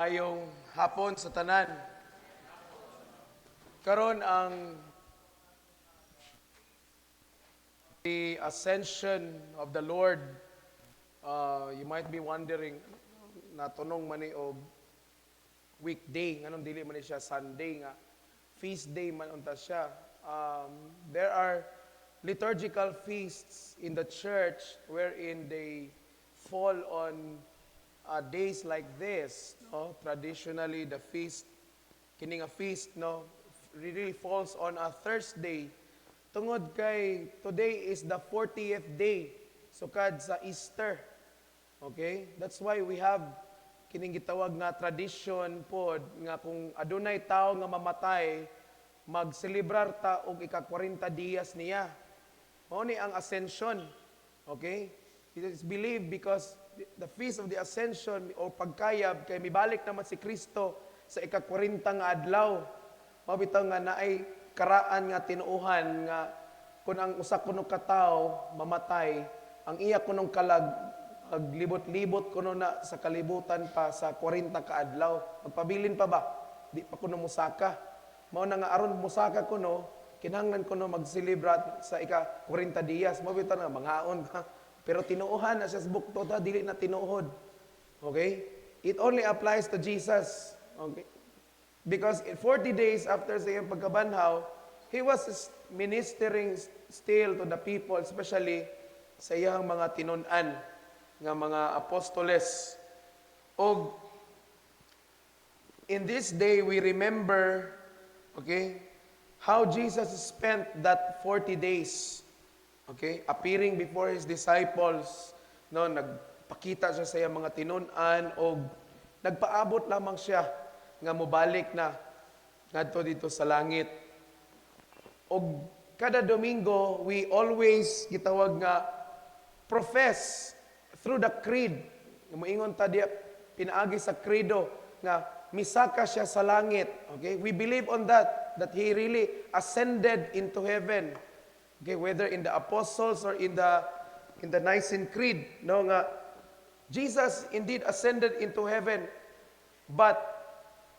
Ayong hapon sa tanan. Karon ang the ascension of the Lord. You might be wondering, natunong man ni og weekday, nganong dili man ni siya Sunday nga. Feast day man unta siya. There are liturgical feasts in the church wherein they fall on days like this. No? Traditionally, the feast, kining a feast, no, really falls on a Thursday. Tungod kay today is the 40th day sukad sa Easter. Okay? That's why we have kining gitawag nga tradition pod nga kung adunay tao nga mamatay, magselebrar ta og ika-40 diyas niya. Mao ni ang Ascension. Okay? It is believed because the feast of the Ascension o pagkayab kay mibalik naman si Kristo sa ika-40 nga adlaw. Mao bitaw nga naay karaan nga tinuuhan nga kung ang usa kuno ka tawo mamatay, ang iya kunong kalag aglibot-libot kuno na sa kalibutan pa sa 40 ka adlaw. Magpabilin pa ba? Di pa kuno musaka. Mao na nga aron musaka kuno, kinahanglan kuno magselebrat sa ika-40 diyas. Mao bitaw nga manghaon ka. Pero tinuuhan na siya sa bukto ta, dili na tinuod. Okay? It only applies to Jesus. Okay? Because 40 days after sa iyang pagkabanhaw, he was ministering still to the people, especially sa iyang mga tinunan nga mga apostoles. O in this day, we remember, okay, how Jesus spent that 40 days. Okay, appearing before his disciples, no, nagpakita siya sa iyang mga tinunan o nagpaabot lamang siya nga mobalik na ngadto dito sa langit. O kada Domingo, we always gitawag nga profess through the creed. Moingon ta diya pinaagi sa credo nga misaka siya sa langit. Okay, we believe on that he really ascended into heaven. Okay, whether in the apostles or in the Nicene Creed, no nga Jesus indeed ascended into heaven, but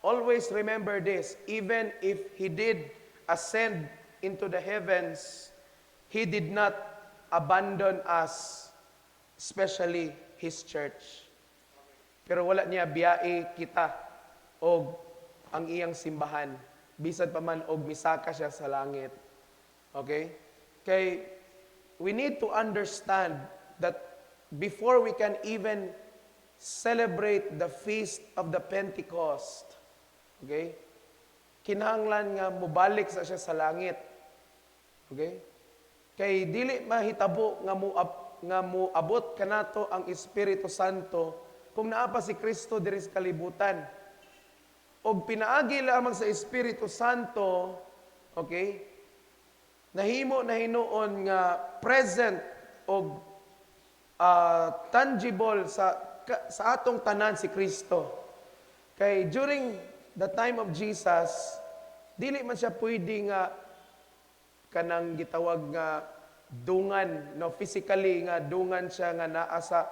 always remember this, even if he did ascend into the heavens, he did not abandon us, especially his church. Pero wala niya biyae kita og ang iyang simbahan, bisan pa man og misaka siya sa langit. Okay? Kay we need to understand that before we can even celebrate the feast of the Pentecost, okay, kinahanglan nga mubalik sa siya sa langit. Okay? Kay dili mahitabo nga muabot kanato ang Espiritu Santo kung naa pa si Kristo diri sa kalibutan. Og pinaagi lamang sa Espiritu Santo, okay, nahimo na hinuon nga present o tangible sa atong tanan si Kristo. Kay during the time of Jesus, dili man siya pwede nga kanang gitawag nga dungan, no, physically nga dungan siya nga naa sa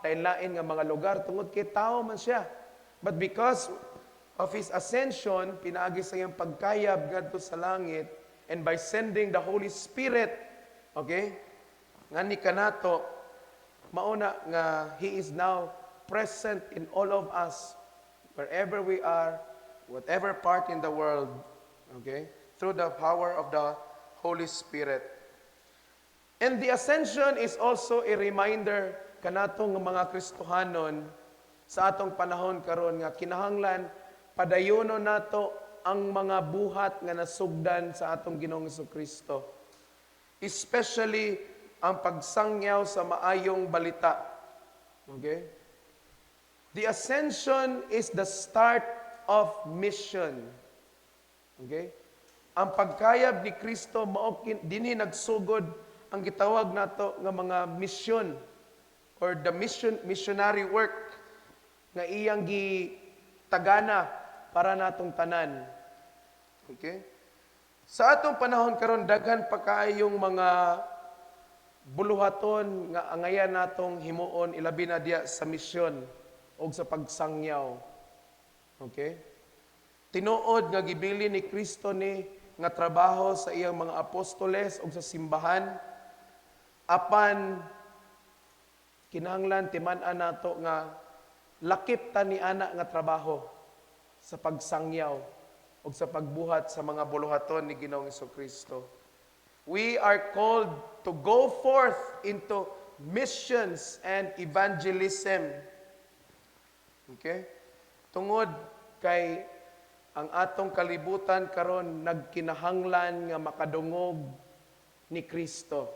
lain-lain nga mga lugar tungod kay tao man siya. But because of his ascension, pinaagi sa iyang pagkayab ngadto sa langit, and by sending the Holy Spirit, okay, nga ni kanato, mauna nga He is now present in all of us, wherever we are, whatever part in the world, okay, through the power of the Holy Spirit. And the ascension is also a reminder kanatong mga Kristohanon sa atong panahon karon nga kinahanglan padayonon nato ang mga buhat nga nasugdan sa atong Ginoong Kristo. Especially ang pagsangyaw sa maayong balita. Okay? The ascension is the start of mission. Okay? Ang pagkayab ni Kristo mao dinhi nagsugod ang gitawag nato nga mga mission or the missionary work nga iyang gitagana para natong tanan. Okay? Sa atong panahon karon daghan pa kaayong mga buluhaton nga angayan natong himuon ilabi na diya sa misyon o sa pagsangyaw. Okay? Tinuod nga gibili ni Kristo ni nga trabaho sa iyang mga apostoles ug sa simbahan apan kinahanglan timan-an nato nga lakip ta ni ana nga trabaho sa pagsangyaw o sa pagbuhat sa mga buluhaton ni Ginoong Kristo. We are called to go forth into missions and evangelism. Okay? Tungod kay ang atong kalibutan karon nagkinahanglan nga makadungog ni Kristo.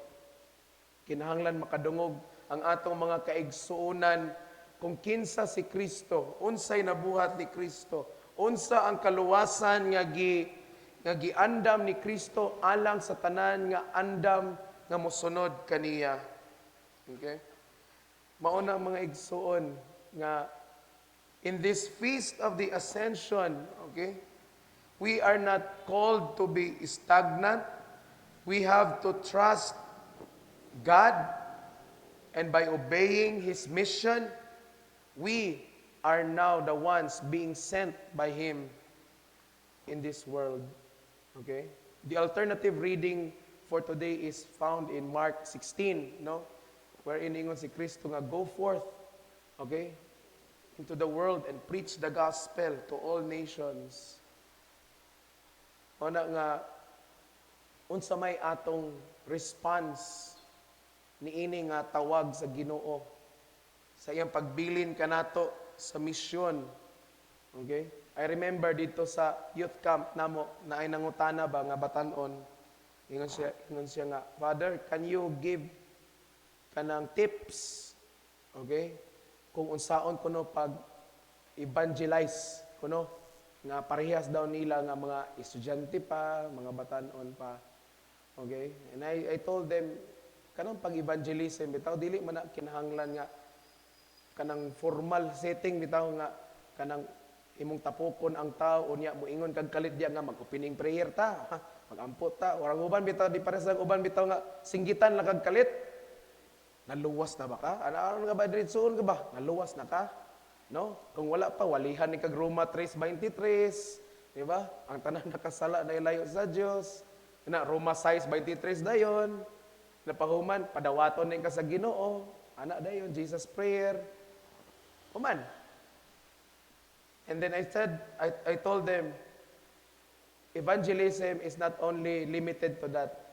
Kinahanglan makadungog ang atong mga kaigsuonan kung kinsa si Kristo, unsay nabuhat ni Kristo, unsa ang kaluwasan nga giandam ni Kristo alang sa tanan nga andam nga mosunod kaniya. Okay? Mao na mga igsuon nga in this feast of the Ascension, okay, we are not called to be stagnant. We have to trust God, and by obeying His mission, we are now the ones being sent by Him in this world. Okay? The alternative reading for today is found in Mark 16, no? Wherein ingon si Kristo nga, go forth, okay, into the world and preach the gospel to all nations. O na nga, unsa may atong response niini nga tawag sa Ginoo sa iyang pagbilin kanato sa misyon. Okay? I remember dito sa youth camp namo na ay nangutana ba nga batan-on. Ingon siya nga, Father, can you give kanang tips? Okay? Kung unsaon kuno pag evangelize kuno nga parehas daw nila nga mga estudyante pa, mga batan-on pa. Okay? And I told them kanang pag-evangelism bitaw dili man na kinahanglan nga kanang formal setting bitaw nga kanang imong tapokon ang tao unya mo ingon kag kalit diya nga mag-opening prayer ta, mag-ampot ta, orang uban bitaw di pares ang uban bitaw nga singgitan lang kag kalit. Naluwas na ba ka? Ano nga ba diretsoon ka ba? Naluwas na ka? No? Kung wala pa, walihan ni kag Roma 3:23, di ba? Ang tanan nakasala na ilayo sa Dios. Na Roma 6:23 dayon. Napahuman, padawaton ning ka sa Ginoo. Ana dayon Jesus prayer. Human. And then I told them, evangelism is not only limited to that.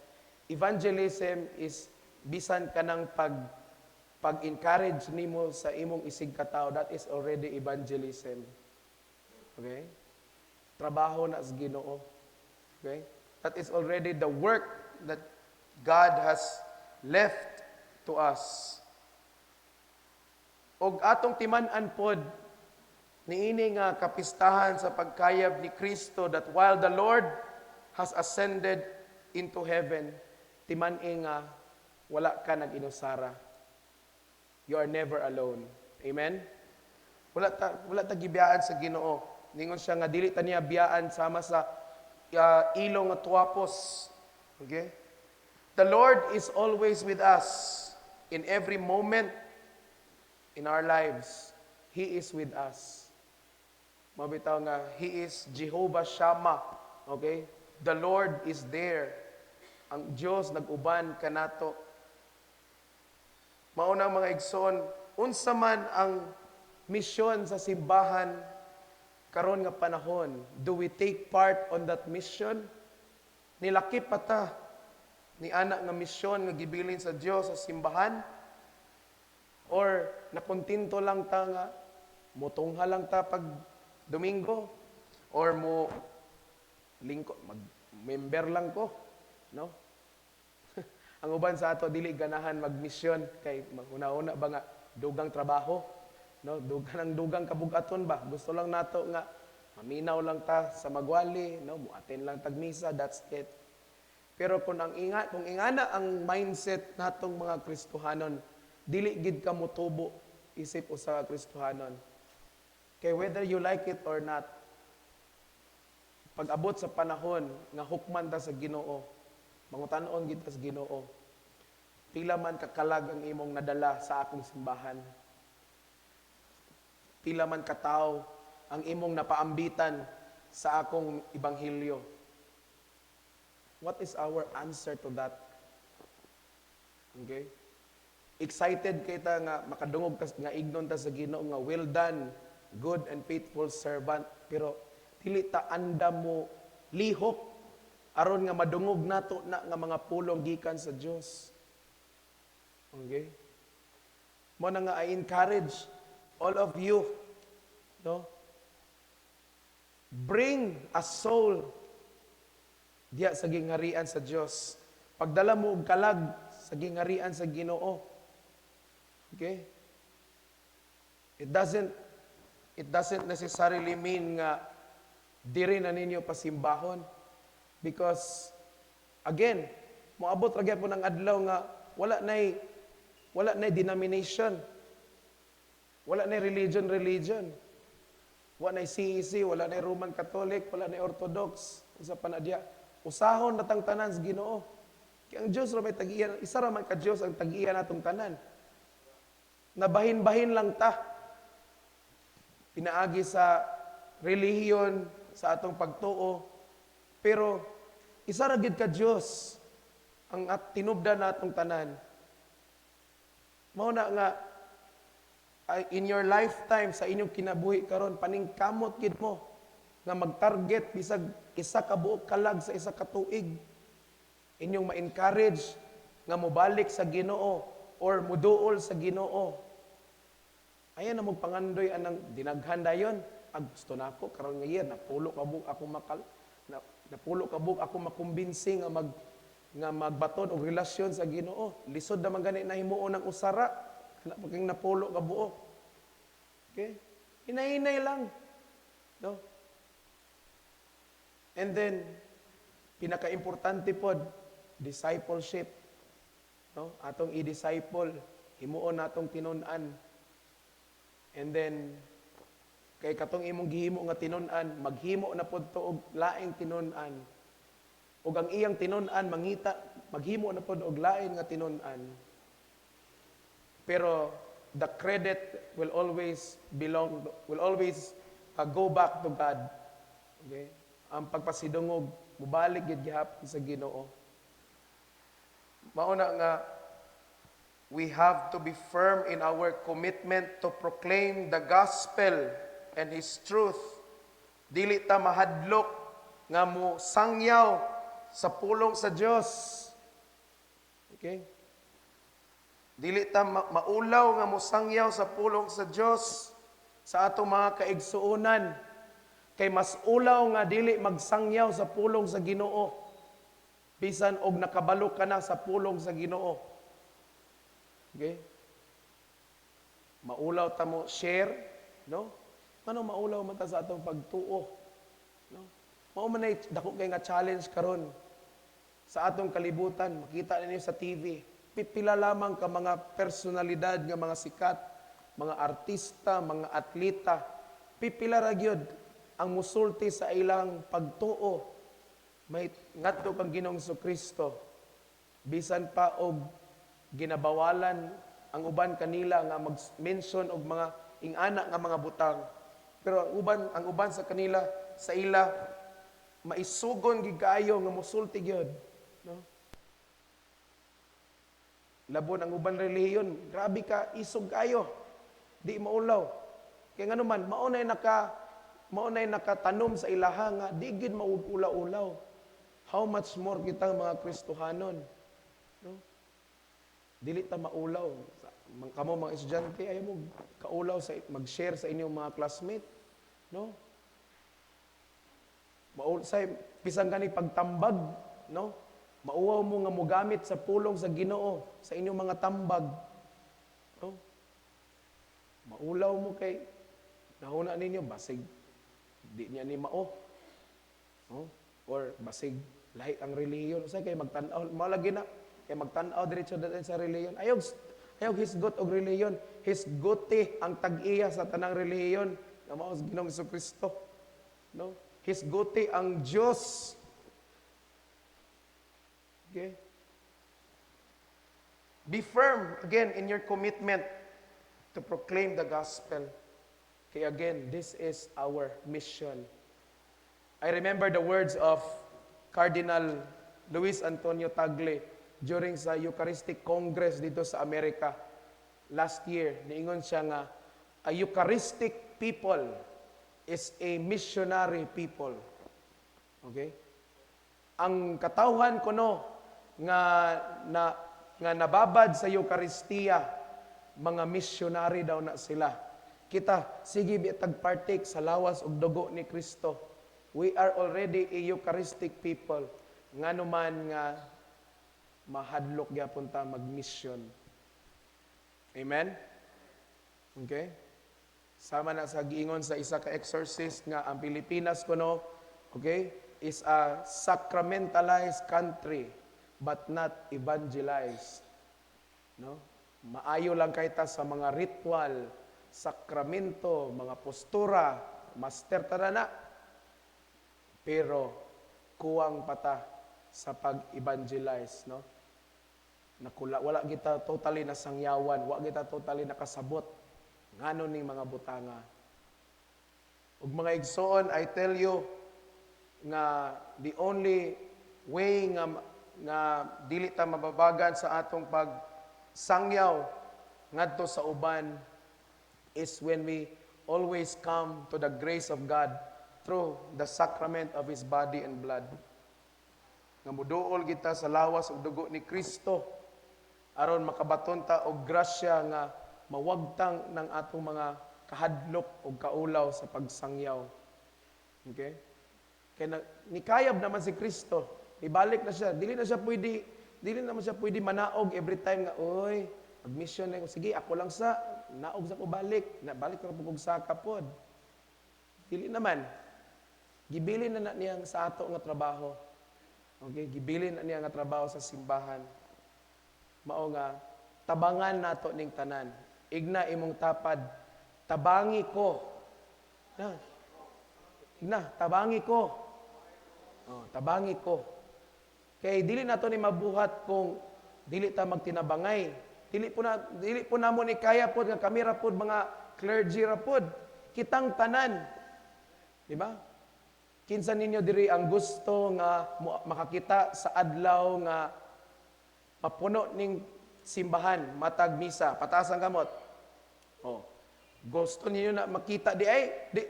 Evangelism is bisan kanang pag-encourage nimo sa imong isig katao, that is already evangelism. Okay? Trabaho na sa Ginoo. Okay? That is already the work that God has left to us. Og atong timan-an pod niini nga kapistahan sa pagkayab ni Kristo that while the Lord has ascended into heaven, timan-i nga wala ka nag-inusara. You are never alone. Amen? Wala ta gibiyaan sa Ginoo. Ningon siya nga dili ta niya biyaan sama sa ilong nga tuwapos. Okay? The Lord is always with us in every moment in our lives. He is with us. Mabitaw nga He is Jehovah Shammah. Okay? The Lord is there. Ang Dios nag-uban kanato. Maunang mga igsoon, unsa man ang misyon sa simbahan karon nga panahon? Do we take part on that mission? Nilakip pa ta ni anak nga misyon nga gibilin sa Dios sa simbahan? Or nakontinto lang ta nga motungha lang ta pag Domingo? Or mo lingkod mag-member lang ko? No? Ang uban sa ato dili ganahan magmisyon kay una-una ba nga dugang trabaho, no? Dugang kabugaton ba? Gusto lang nato nga maminaw lang ta sa magwali, no? Muaten lang tag misa, that's it. Pero kung ingana ang mindset natong mga Kristohanon, dili gid ka motubo isip usa ka Kristohanon. Kay whether you like it or not, pag abot sa panahon nga hukman ta sa Ginoo, mangutan-on gid ta sa Ginoo. Pila man kakalag ang imong nadala sa akong simbahan. Pila man katao ang imong napaambitan sa akong ibanghilyo? What is our answer to that? Okay? Excited kita nga makadungog ta nga ignon ta sa Ginoo nga well done, good and faithful servant, pero dili ta andam mo lihok aron nga madungog nato na nga mga pulong gikan sa Dios. Okay? Mo na nga I encourage all of you, no? Bring a soul diya sa gingharian sa Dios. Pagdala mo og kalag sa gingharian sa Ginoo. Okay? It doesn't necessarily mean nga diri na ninyo pasimbahon, because again, moabot ra gyud po ng adlaw nga wala nay denomination. Wala nay religion. Wala nay CEC, wala nay Roman Catholic, wala nay Orthodox, usa pa na diya. Usahon natang tanan sa Ginoo. Kaya ang Dios ra may tag-iya, isa ra man ka Dios ang tag-iya natong tanan. Nabahin-bahin lang ta. Pinaagi sa relihiyon, sa atong pagtuo. Pero, isa ra gid ka Diyos ang tinubdan natong tanan. Mao na nga, in your lifetime, sa inyong kinabuhi karon paningkamot gid mo nga mag-target bisag isa ka buok kalag sa isa ka tuig. Inyong ma-encourage nga mobalik sa Ginoo or muduol sa Ginoo. Ayan na magpangandoy anang dinaghan dayon. Gusto na ako karon nga year napulo ka bug ako napulo ka bug ako makumbinsi nga magbaton og relasyon sa Ginoo. Lisod naman gani na himuon ng usara. Kana paging napulo ka buok. Okay? Hinay-hinay lang. No? And then pinaka-importante pod discipleship. No? Atong i-disciple, himuon natong tinun-an. And then kay katong imong gihimo nga tinun-an, maghimo na pod to og laing tinun-an. Ug ang iyang tinun-an mangita, maghimo na pod og lain nga tinun-an. Pero the credit will always go back to God. Okay? Ang pagpasidungog mubalik gid gihapon sa Ginoo. Mauna nga we have to be firm in our commitment to proclaim the gospel and His truth. Dili ta mahadlok nga mo sangyaw sa pulong sa Dios. Okay? Dili ta maulaw nga mo sangyaw sa pulong sa Dios sa atong mga kaigsuonan. Kay mas ulaw nga dili magsangyaw sa pulong sa Ginoo. Bisan og nakabalo ka na sa pulong sa Ginoo. Okay? Maulaw ta mo share, no? Ano maulaw man ta sa atong pagtuo, no? Mao man ay dako kay nga challenge karon sa atong kalibutan, makita ninyo sa TV. Pipila lamang ka mga personalidad nga mga sikat, mga artista, mga atleta. Pipila ra gyud ang musulti sa ilang pagtuo. May ngadto kang Ginoong Kristo. Bisan pa og ginabawalan ang uban kanila nga mag-mention og mga ingana nga mga butang. Pero ang uban sa kanila sa ila maisugon gid kaayo nga musulti gyud, no? Labon ang uban relihiyon, grabe ka isog kayo. Di maulaw. Kaya nga naman maunay nakatanom sa ilaha nga di gid maulaw-ulaw. How much more kita mga Kristohanon, no? Dili ta maulaw. Kamo mga estudyante ayaw mo kaulaw sa mag-share sa inyong mga classmate, no? Say pisang gani pagtambag, no? Mauwaw mo nga mogamit sa pulong sa Ginoo sa inyong mga tambag, no? Maulaw mo kay nahuna ninyo basig di niya ni mao, no? Or basig lahi ang relihiyon usay kay magtan-aw mao lagi na kay magtan-aw diretso sa relihiyon. Ayog hisgot og relihiyon, hisgote ang tag-iya sa tanang relihiyon nga mao sa Ginoong Kristo, no? Hisgote ang Dios. Okay? Be firm again in your commitment to proclaim the gospel. Kaya again, this is our mission. I remember the words of Cardinal Luis Antonio Tagle during sa Eucharistic Congress dito sa Amerika last year. Niingon siya nga, a Eucharistic people is a missionary people. Okay? Ang katawhan ko no, nga nababad sa Eucharistia, mga missionary daw na sila. Kita, sige tagpartake sa lawas ug dugo ni Kristo. We are already a Eucharistic people. Nga naman nga mahadlok gyapon ta mag-mission. Amen? Okay? Sama na sa giingon sa isa ka exorcist nga ang Pilipinas kuno, okay, is a sacramentalized country but not evangelized. No? Maayo lang kay ta sa mga ritual, sakramento, mga postura, master ta na. Pero kuwang pata sa pag-evangelize, no? Wala kita totally nasangyawan, wala kita totally nakasabot ngano ning mga butanga. Ug mga igsoon, I tell you nga the only way nga dili ta mababagan sa atong pagsangyaw ngadto sa uban is when we always come to the grace of God through the sacrament of His body and blood. Nga muduol kita sa lawas ug dugo ni Kristo aron makabaton ta og grasya nga mawagtang ng atong mga kahadlok ug kaulaw sa pagsangyaw. Okay? Kaya nikayab naman si Kristo. Ibalik na siya. Dili naman siya pwede manaog every time nga, oy, mag-mission na ko. Sige, ako lang sa, naog sa ko balik. Balik ko na pagkog sa kapod. Dili naman. Gibilin na niya sa ato nga trabaho. Okay? Gibilin na niya nga trabaho sa simbahan. Mao nga, tabangan nato ning tanan. Igna imong tapad, tabangi ko. Igna, tabangi ko. Oh, tabangi ko. Kay dili nato ni mabuhat kung dili ta magtinabangay. Dili po namo ni kaya pod nga kami ra pod mga clergy ra pod. Kitang tanan. Di ba? Kinsa ninyo diri ang gusto nga makakita sa adlaw nga mapuno ning simbahan, matag misa, pataas ang kamot. Oh. Gusto ninyo na makita di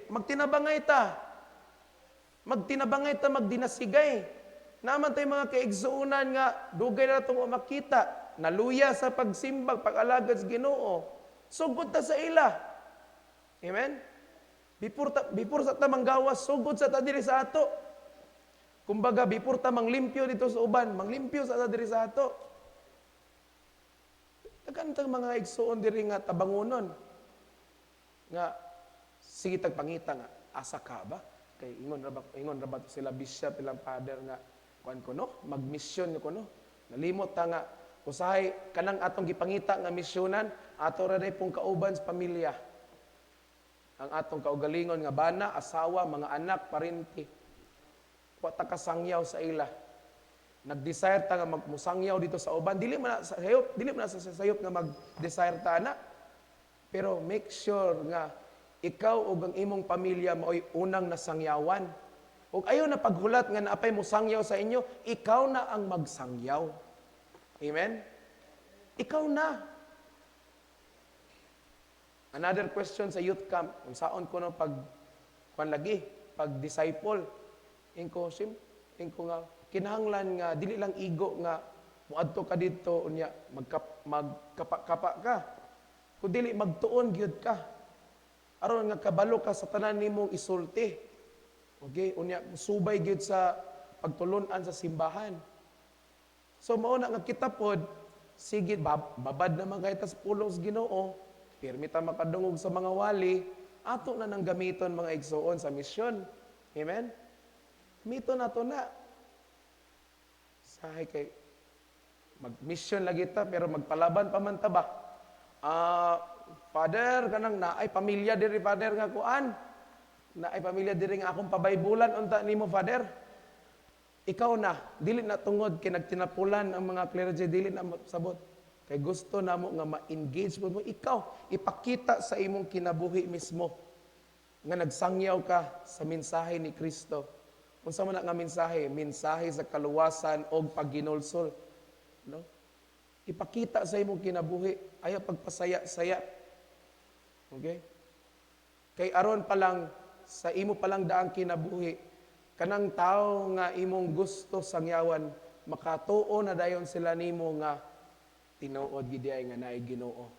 magtinabangay ta. Magtinabangay ta, magdinasigay. Naman tayo mga kaigsuunan nga, dugay na itong makita. Naluya sa pagsimbag, pag-alagad sa Ginoo. Sugod ta sa ila. Amen? Before sa ta manggawas, sugod sa ta diri sa ato. Kumbaga, before ta manglimpyo dito sa uban, manglimpyo sa ta diri sa ato. Nagkantang mga igsuon diri nga tabangunon. Nga, sige tagpangita nga, asa ka ba? Kay ingon ra ba sila bishop ilang father nga kuan ko no, magmisyon ko no. Nalimot ta nga usahay kanang atong gipangita nga misyonan, ato ra day pong kauban sa pamilya. Ang atong kaugalingon nga bana, asawa, mga anak, parinti. Wa ta kasangyaw sa ila. Nag-desire ta nga magmusangyaw dito sa uban, dili man sa sayop nga mag-desire ta na. Pero make sure nga ikaw o ang imong pamilya mao'y unang nasangyawan. Ug ayaw na paghulat nga naapay mo sangyaw sa inyo, ikaw na ang magsangyaw. Amen? Ikaw na. Another question sa youth camp, kung saon ko no pag-disciple. Inko nga, kinahanglan nga, dili lang igo nga, muadto ka dito, unya, magkapa ka. Kung dili, magtuon, gyud ka. Aron nga kabalo ka sa tanan nimong isulti. Okay? Unya, subay gyud sa pagtulunan sa simbahan. So, mauna nga kita pod, sige, babad naman kahit sa pulong sa Ginoo, pirmi ta makadungog sa mga wali, ato na nang gamiton mga igsoon sa misyon. Amen? Mito na to na. Sahay kay, mag-mission lagi ta, pero magpalaban pa man ta ba? Father, kanang naay pamilya diri Father nga kuan. Naay pamilya diri nga akong pabaybulan unta nimo Father. Ikaw na, dili na tungod kay nagtinapulan ang mga clergy, dili na sabot. Kay gusto namo nga ma-engage mo ikaw, ipakita sa imong kinabuhi mismo nga nagsangyaw ka sa mensahe ni Kristo. Unsa man na nga mensahe? Mensahe sa kaluwasan o pagginulsol. No? Ipakita sa imong kinabuhi, ayaw pagpasaya-saya. Okay? Kay aron pa lang, sa imo pa lang daang kinabuhi, kanang tao nga imong gusto sangyawan, makatuo na dayon sila nimo nga tinuod gid ay nga naay Ginoo.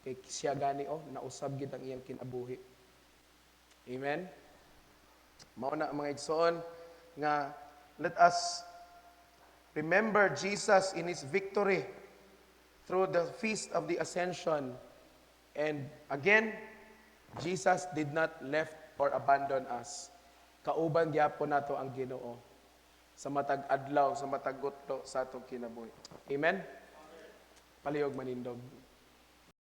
Kay siya gani nausab gid ang iyang kinabuhi. Amen. Mao na mga igsoon nga let us remember Jesus in his victory through the feast of the Ascension. And again, Jesus did not left or abandon us. Kauban gyapon nato ang Ginoo sa matag adlaw, sa matag gutlo sa atong kinabuhi. Amen. Palihog manindog.